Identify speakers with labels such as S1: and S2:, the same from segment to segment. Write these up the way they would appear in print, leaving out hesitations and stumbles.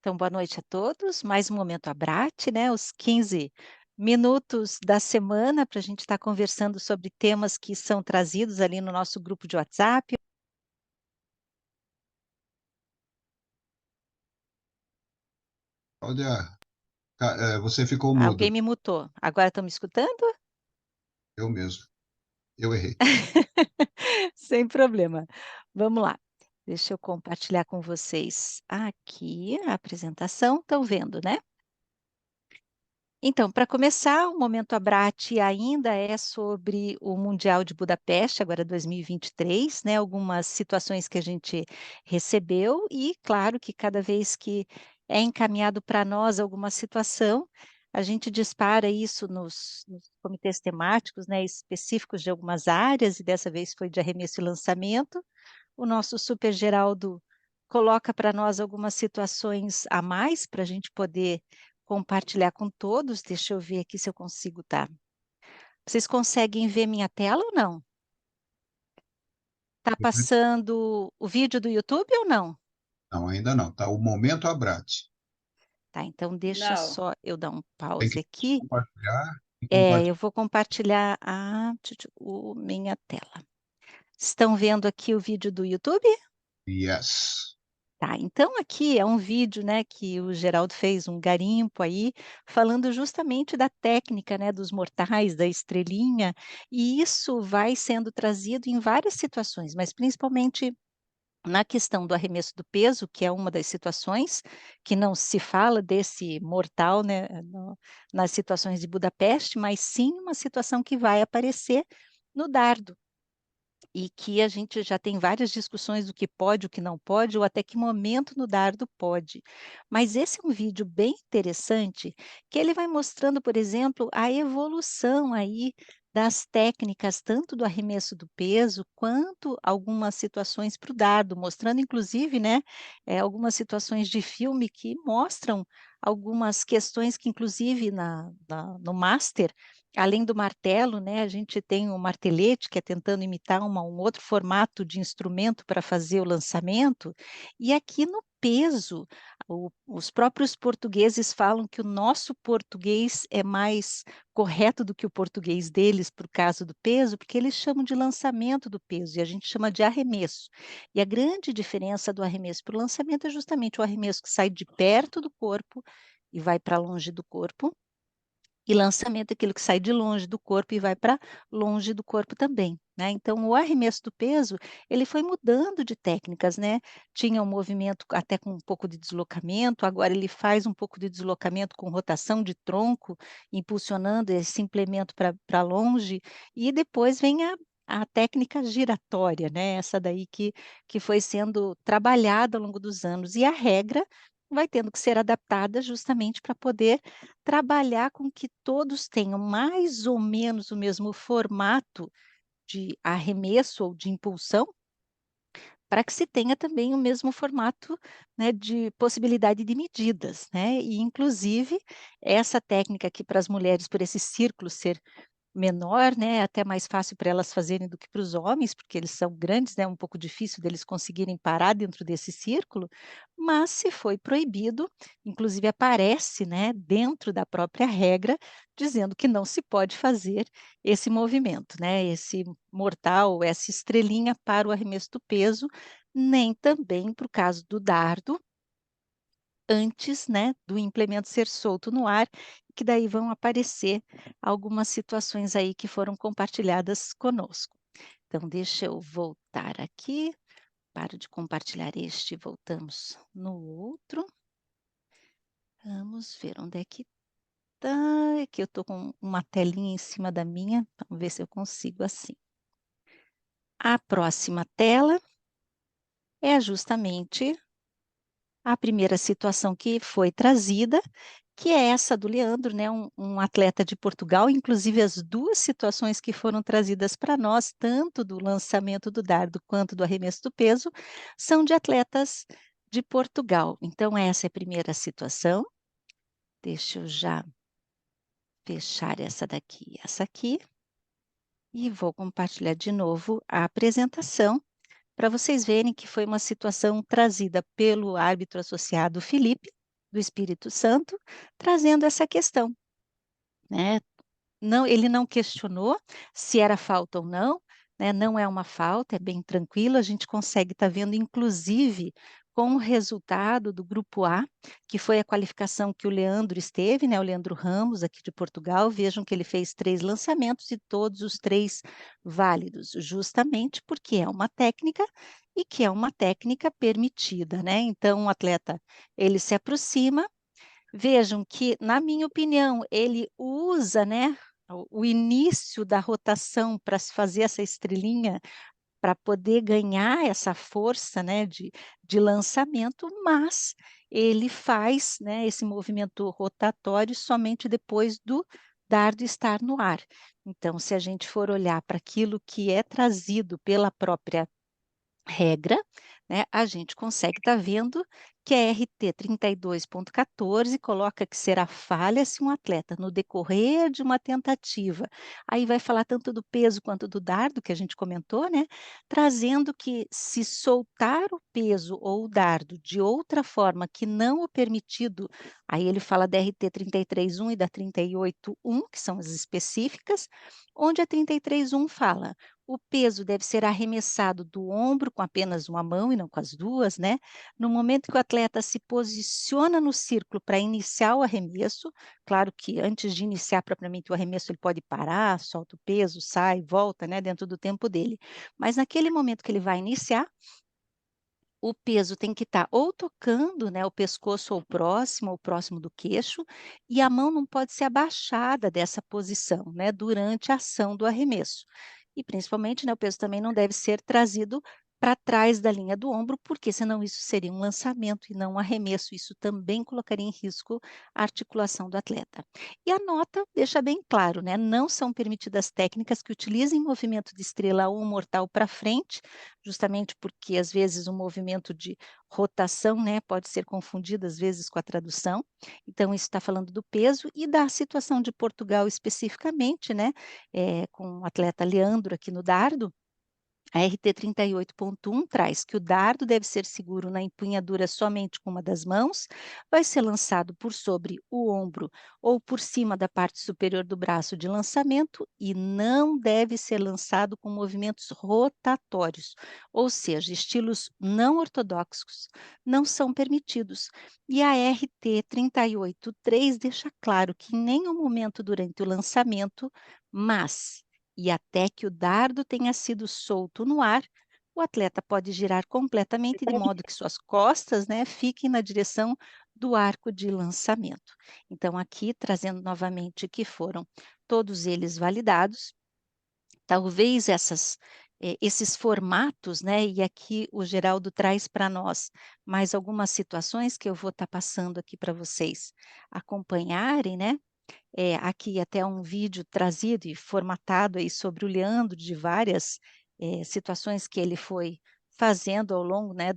S1: Então, boa noite a todos. Mais um Momento Abrate, né? Os 15 minutos da semana para a gente estar conversando sobre temas que são trazidos ali no nosso grupo de WhatsApp.
S2: Cláudia, você ficou
S1: Alguém
S2: mudo.
S1: me mutou. Agora estão me escutando?
S2: Eu mesmo. Eu errei.
S1: Sem problema. Vamos lá. Deixa eu compartilhar com vocês aqui a apresentação. Estão vendo, né? Então, para começar, o Momento Abrate ainda é sobre o Mundial de Budapeste, agora 2023, né? Algumas situações que a gente recebeu e, claro, que cada vez que é encaminhado para nós alguma situação, a gente dispara isso nos comitês temáticos, né, específicos de algumas áreas, e dessa vez foi de arremesso e lançamento. O nosso Super Geraldo coloca para nós algumas situações a mais para a gente poder compartilhar com todos. Deixa eu ver aqui se eu consigo, tá? Vocês conseguem ver minha tela ou não? Tá passando o vídeo do YouTube ou não?
S2: Não, ainda não. Tá o momento Abrate.
S1: Tá, então deixa
S3: Não.
S1: só eu dar um
S2: Tem
S1: pause
S2: que
S1: aqui.
S2: compartilhar e
S1: Eu vou compartilhar minha tela. Estão vendo aqui o vídeo do YouTube?
S2: Yes.
S1: Tá, então aqui é um vídeo, né, que o Geraldo fez um garimpo aí, falando justamente da técnica, né, dos mortais, da estrelinha, e isso vai sendo trazido em várias situações, mas principalmente na questão do arremesso do peso, que é uma das situações que não se fala desse mortal, né, nas situações de Budapeste, mas sim uma situação que vai aparecer no dardo. E que a gente já tem várias discussões do que pode, o que não pode, ou até que momento no dardo pode. Mas esse é um vídeo bem interessante, que ele vai mostrando, por exemplo, a evolução aí das técnicas, tanto do arremesso do peso, quanto algumas situações para o dardo, mostrando inclusive, né, algumas situações de filme que mostram algumas questões que inclusive no master, além do martelo, né, a gente tem o martelete, que é tentando imitar um outro formato de instrumento para fazer o lançamento, e aqui no peso, os próprios portugueses falam que o nosso português é mais correto do que o português deles, por causa do peso, porque eles chamam de lançamento do peso e a gente chama de arremesso. E a grande diferença do arremesso para o lançamento é justamente o arremesso que sai de perto do corpo e vai para longe do corpo, e lançamento é aquilo que sai de longe do corpo e vai para longe do corpo também, né. Então o arremesso do peso, ele foi mudando de técnicas, né. Tinha um movimento até com um pouco de deslocamento, agora ele faz um pouco de deslocamento com rotação de tronco, impulsionando esse implemento para longe, e depois vem a técnica giratória, né, essa daí que foi sendo trabalhada ao longo dos anos. E a regra vai tendo que ser adaptada justamente para poder trabalhar com que todos tenham mais ou menos o mesmo formato de arremesso ou de impulsão, para que se tenha também o mesmo formato, né, de possibilidade de medidas, né. E inclusive, essa técnica aqui para as mulheres, por esse círculo ser menor, né, é até mais fácil para elas fazerem do que para os homens, porque eles são grandes, né, um pouco difícil deles conseguirem parar dentro desse círculo, mas se foi proibido, inclusive aparece, né, dentro da própria regra, dizendo que não se pode fazer esse movimento, né, esse mortal, essa estrelinha para o arremesso do peso, nem também para o caso do dardo, antes, né, do implemento ser solto no ar, que daí vão aparecer algumas situações aí que foram compartilhadas conosco. Então deixa eu voltar aqui, paro de compartilhar este, voltamos no outro. Vamos ver onde é que tá, aqui eu estou com uma telinha em cima da minha, vamos ver se eu consigo assim. A próxima tela é justamente a primeira situação que foi trazida, que é essa do Leandro, né, um atleta de Portugal, inclusive as 2 situações que foram trazidas para nós, tanto do lançamento do dardo quanto do arremesso do peso, são de atletas de Portugal. Então essa é a primeira situação, deixa eu já fechar essa daqui e essa aqui, e vou compartilhar de novo a apresentação, para vocês verem que foi uma situação trazida pelo árbitro associado Felipe, do Espírito Santo, trazendo essa questão, né. Não, ele não questionou se era falta ou não, né, não é uma falta, é bem tranquilo, a gente consegue estar vendo inclusive com o resultado do grupo A, que foi a qualificação que o Leandro esteve, né, o Leandro Ramos, aqui de Portugal, vejam que ele fez 3 lançamentos e todos os 3 válidos, justamente porque é uma técnica e que é uma técnica permitida, né. Então o atleta, ele se aproxima. Vejam que, na minha opinião, ele usa, né, o início da rotação para se fazer essa estrelinha, para poder ganhar essa força, né, de lançamento, mas ele faz, né, esse movimento rotatório somente depois do dardo estar no ar. Então, se a gente for olhar para aquilo que é trazido pela própria regra, né, a gente consegue estar vendo que a RT 32.14 coloca que será falha se um atleta, no decorrer de uma tentativa, aí vai falar tanto do peso quanto do dardo, que a gente comentou, né, trazendo que se soltar o peso ou o dardo de outra forma que não o permitido, aí ele fala da RT 33.1 e da 38.1, que são as específicas, onde a 33.1 fala o peso deve ser arremessado do ombro com apenas uma mão e não com as duas, né. No momento que o atleta se posiciona no círculo para iniciar o arremesso, claro que antes de iniciar propriamente o arremesso, ele pode parar, solta o peso, sai, volta, né, dentro do tempo dele. Mas naquele momento que ele vai iniciar, o peso tem que estar ou tocando, né, o pescoço ou próximo do queixo, e a mão não pode ser abaixada dessa posição, né, durante a ação do arremesso. E principalmente, né, o peso também não deve ser trazido para trás da linha do ombro, porque senão isso seria um lançamento e não um arremesso. Isso também colocaria em risco a articulação do atleta. E a nota deixa bem claro, né, não são permitidas técnicas que utilizem movimento de estrela ou mortal para frente, justamente porque às vezes o movimento de rotação, né, pode ser confundido às vezes com a tradução. Então isso está falando do peso e da situação de Portugal especificamente, né, com o atleta Leandro aqui no dardo, a RT 38.1 traz que o dardo deve ser seguro na empunhadura somente com uma das mãos, vai ser lançado por sobre o ombro ou por cima da parte superior do braço de lançamento e não deve ser lançado com movimentos rotatórios, ou seja, estilos não ortodoxos não são permitidos. E a RT 38.3 deixa claro que em nenhum momento durante o lançamento, mas e até que o dardo tenha sido solto no ar, o atleta pode girar completamente de modo que suas costas, né, fiquem na direção do arco de lançamento. Então, aqui trazendo novamente que foram todos eles validados, talvez esses formatos, né, e aqui o Geraldo traz para nós mais algumas situações que eu vou estar passando aqui para vocês acompanharem, né, aqui até um vídeo trazido e formatado aí sobre o Leandro, de várias, situações que ele foi fazendo ao longo, né,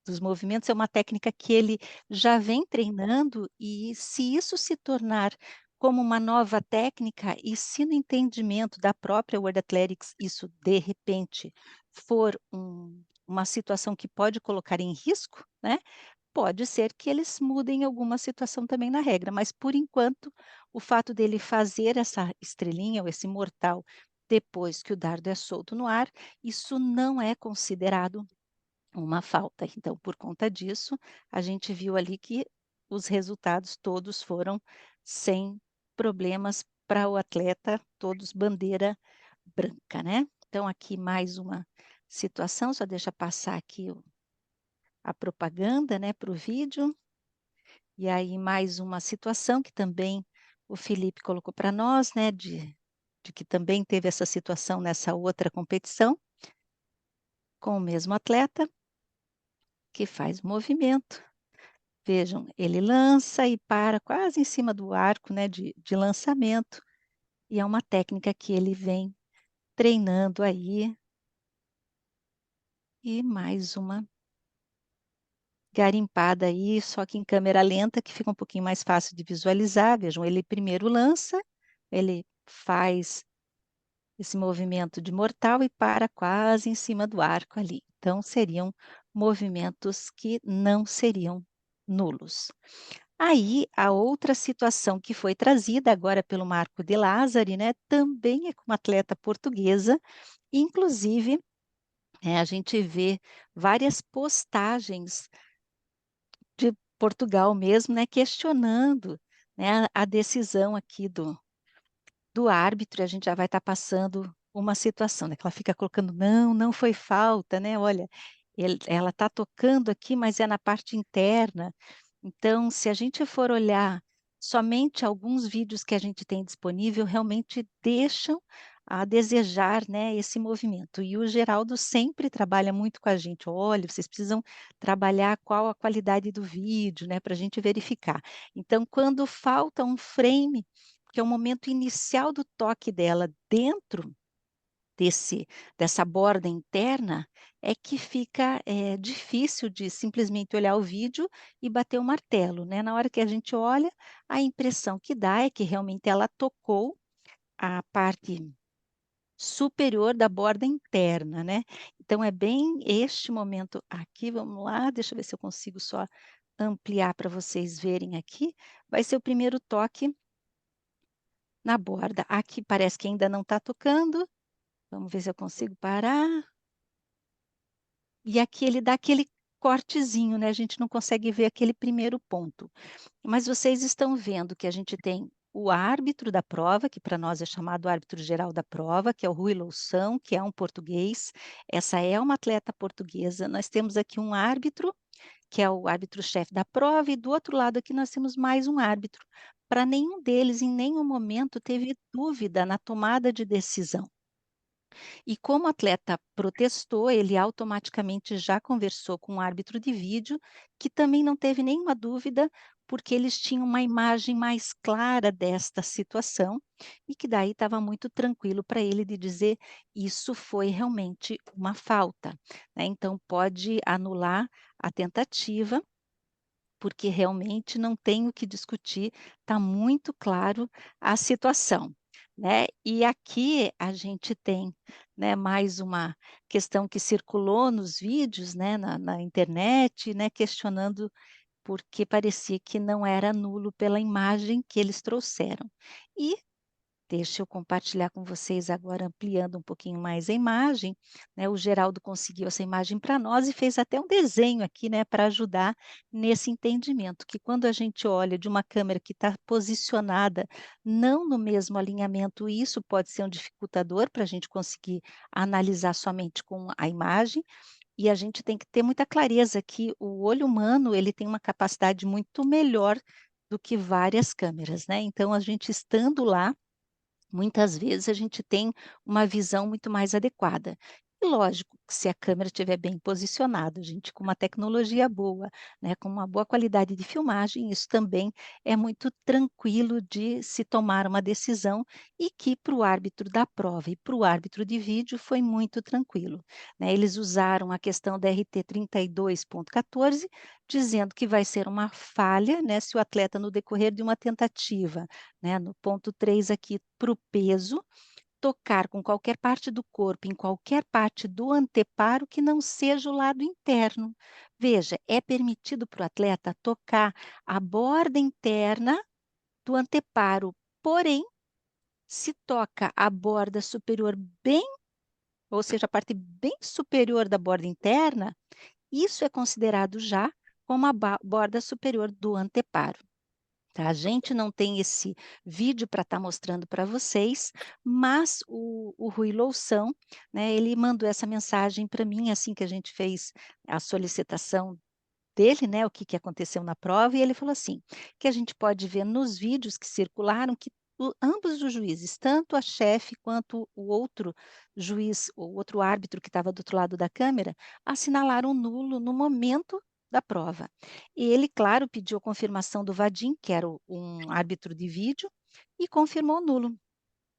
S1: dos movimentos. É uma técnica que ele já vem treinando e se isso se tornar como uma nova técnica e se no entendimento da própria World Athletics isso de repente for uma situação que pode colocar em risco, né, pode ser que eles mudem alguma situação também na regra, mas por enquanto, o fato dele fazer essa estrelinha ou esse mortal depois que o dardo é solto no ar, isso não é considerado uma falta. Então, por conta disso, a gente viu ali que os resultados todos foram sem problemas para o atleta, todos bandeira branca, né. Então aqui mais uma situação, só deixa passar aqui a propaganda, né, para o vídeo. E aí mais uma situação que também o Felipe colocou para nós, né, de que também teve essa situação nessa outra competição, com o mesmo atleta, que faz o movimento. Vejam, ele lança e para quase em cima do arco, né, de lançamento, e é uma técnica que ele vem treinando aí. E mais uma garimpada aí, só que em câmera lenta, que fica um pouquinho mais fácil de visualizar. Vejam, ele primeiro lança, ele faz esse movimento de mortal e para quase em cima do arco ali. Então, seriam movimentos que não seriam nulos. Aí, a outra situação que foi trazida agora pelo Marco de Lázari, né, também é com uma atleta portuguesa, inclusive, a gente vê várias postagens de Portugal mesmo, né, questionando, né, a decisão aqui do árbitro, e a gente já vai estar passando uma situação, né, que ela fica colocando: "Não, não foi falta, né, olha, ela está tocando aqui, mas é na parte interna". Então, se a gente for olhar somente alguns vídeos que a gente tem disponível, realmente deixam a desejar, né, esse movimento. E o Geraldo sempre trabalha muito com a gente: "Olha, vocês precisam trabalhar qual a qualidade do vídeo, né, para a gente verificar". Então, quando falta um frame, que é o momento inicial do toque dela dentro desse dessa borda interna, é que fica, difícil de simplesmente olhar o vídeo e bater o martelo, né. Na hora que a gente olha, a impressão que dá é que realmente ela tocou a parte superior da borda interna, né. Então é bem este momento aqui, vamos lá, deixa eu ver se eu consigo só ampliar para vocês verem aqui, vai ser o primeiro toque na borda. Aqui parece que ainda não está tocando, vamos ver se eu consigo parar. E aqui ele dá aquele cortezinho, né, a gente não consegue ver aquele primeiro ponto. Mas vocês estão vendo que a gente tem o árbitro da prova, que para nós é chamado árbitro geral da prova, que é o Rui Loução, que é um português. Essa é uma atleta portuguesa. Nós temos aqui um árbitro, que é o árbitro-chefe da prova, e do outro lado aqui nós temos mais um árbitro. Para nenhum deles, em nenhum momento, teve dúvida na tomada de decisão. E como o atleta protestou, ele automaticamente já conversou com o árbitro de vídeo, que também não teve nenhuma dúvida, porque eles tinham uma imagem mais clara desta situação, e que daí estava muito tranquilo para ele de dizer: "Isso foi realmente uma falta", né, então pode anular a tentativa, porque realmente não tem o que discutir, está muito claro a situação, né. E aqui a gente tem, né, mais uma questão que circulou nos vídeos, né, na internet, né, questionando porque parecia que não era nulo pela imagem que eles trouxeram. E deixa eu compartilhar com vocês agora, ampliando um pouquinho mais a imagem, né, o Geraldo conseguiu essa imagem para nós e fez até um desenho aqui, né, para ajudar nesse entendimento, que quando a gente olha de uma câmera que está posicionada não no mesmo alinhamento, isso pode ser um dificultador para a gente conseguir analisar somente com a imagem, e a gente tem que ter muita clareza que o olho humano, ele tem uma capacidade muito melhor do que várias câmeras, né, então a gente estando lá, muitas vezes a gente tem uma visão muito mais adequada. E lógico, que se a câmera estiver bem posicionada, a gente com uma tecnologia boa, né, com uma boa qualidade de filmagem, isso também é muito tranquilo de se tomar uma decisão e que para o árbitro da prova e para o árbitro de vídeo foi muito tranquilo, né. Eles usaram a questão da RT 32.14, dizendo que vai ser uma falha, né, se o atleta no decorrer de uma tentativa, né, no ponto 3 aqui, para o peso, tocar com qualquer parte do corpo, em qualquer parte do anteparo que não seja o lado interno. Veja, é permitido para o atleta tocar a borda interna do anteparo, porém, se toca a borda superior bem, ou seja, a parte bem superior da borda interna, isso é considerado já como a borda superior do anteparo. Tá, a gente não tem esse vídeo para estar mostrando para vocês, mas o Rui Loução, né, ele mandou essa mensagem para mim assim que a gente fez a solicitação dele, né, o que que aconteceu na prova, e ele falou assim, que a gente pode ver nos vídeos que circularam que ambos os juízes, tanto a chefe quanto o outro juiz, o outro árbitro que estava do outro lado da câmera, assinalaram nulo no momento da prova. E ele, claro, pediu a confirmação do Vadim, que era um árbitro de vídeo, e confirmou o nulo.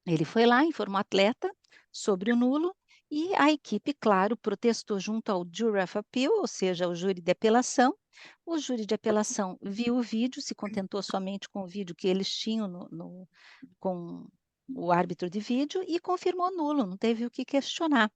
S1: Ele foi lá, informou o atleta sobre o nulo e a equipe, claro, protestou junto ao Jury of Appeal, ou seja, o júri de apelação. O júri de apelação viu o vídeo, se contentou somente com o vídeo que eles tinham com o árbitro de vídeo e confirmou nulo, não teve o que questionar.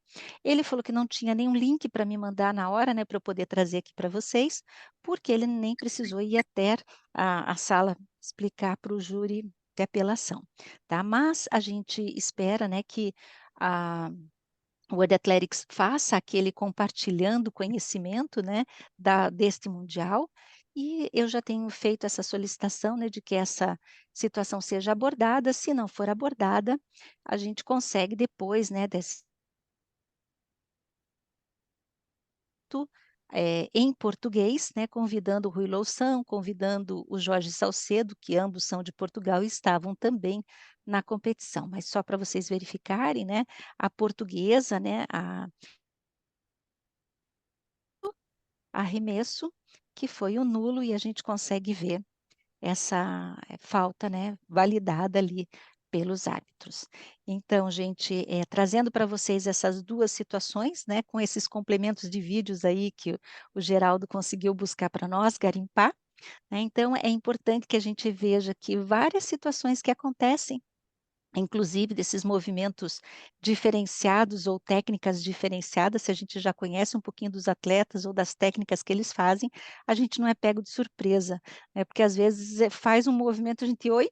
S1: Ele falou que não tinha nenhum link para me mandar na hora, né, para eu poder trazer aqui para vocês, porque ele nem precisou ir até a sala explicar para o júri de apelação, tá. Mas a gente espera, né, que a o World Athletics faça aquele compartilhando conhecimento, né, deste mundial, e eu já tenho feito essa solicitação, né, de que essa situação seja abordada. Se não for abordada, a gente consegue depois, né, em português, né, convidando o Rui Louçã, convidando o Jorge Salcedo, que ambos são de Portugal e estavam também na competição. Mas só para vocês verificarem, né, a portuguesa, né, a arremesso, que foi o nulo, e a gente consegue ver essa falta, né, validada ali pelos árbitros. Então, gente, trazendo para vocês essas 2 situações, né, com esses complementos de vídeos aí que o Geraldo conseguiu buscar para nós, garimpar, né, então é importante que a gente veja que várias situações que acontecem, inclusive desses movimentos diferenciados ou técnicas diferenciadas, se a gente já conhece um pouquinho dos atletas ou das técnicas que eles fazem, a gente não é pego de surpresa, né, porque às vezes, faz um movimento, a gente: "Oi,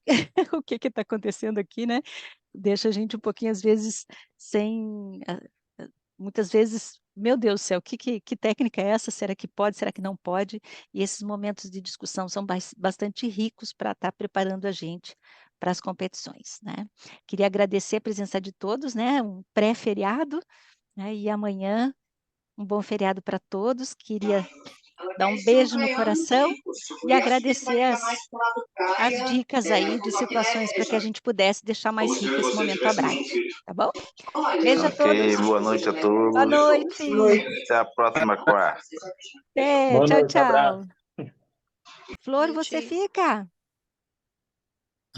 S1: o que está acontecendo aqui?", né, deixa a gente um pouquinho, às vezes, sem muitas vezes: "Meu Deus do céu, que técnica é essa? Será que pode? Será que não pode?". E esses momentos de discussão são bastante ricos para estar preparando a gente para as competições, né. Queria agradecer a presença de todos, né, um pré-feriado, né, e amanhã um bom feriado para todos. Queria
S3: Ela
S1: dar
S3: quer
S1: um
S3: esse
S1: beijo no
S3: Oceano
S1: coração
S3: Indicos.
S1: e
S3: E acho que ele vai
S1: agradecer
S3: ficar mais pro lado
S1: as
S3: praia,
S1: dicas aí de
S3: pro lado
S1: situações para que a
S3: Leja.
S1: gente pudesse deixar mais
S3: Como se
S1: rico esse
S3: você
S1: momento
S3: tivesse
S1: Abrade,
S3: mantido.
S1: tá bom? Beijo a
S3: Olha,
S4: Ok,
S1: todos.
S4: boa noite a
S1: Boa
S4: todos.
S1: noite.
S4: Até a próxima quarta.
S1: Até.
S5: Boa
S1: Tchau,
S5: noite, abraço.
S1: tchau. Flor, você fica?